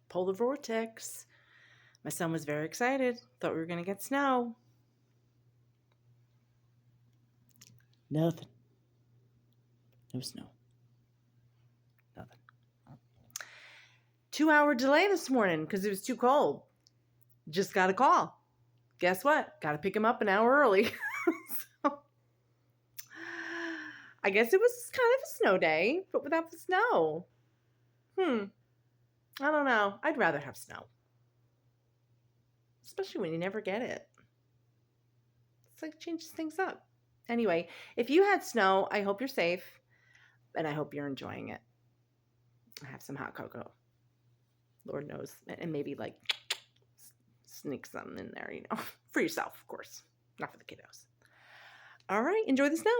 polar vortex. My son was very excited. Thought we were going to get snow. Nothing. No snow. Nothing. 2-hour delay this morning because it was too cold. Just got a call. Guess what? Got to pick him up an hour early. So, I guess it was kind of a snow day, but without the snow. I don't know. I'd rather have snow. Especially when you never get it. It's like changes things up. Anyway, if you had snow, I hope you're safe. And I hope you're enjoying it. Have some hot cocoa. Lord knows. And maybe like sneak something in there, for yourself, of course. Not for the kiddos. All right. Enjoy the snow.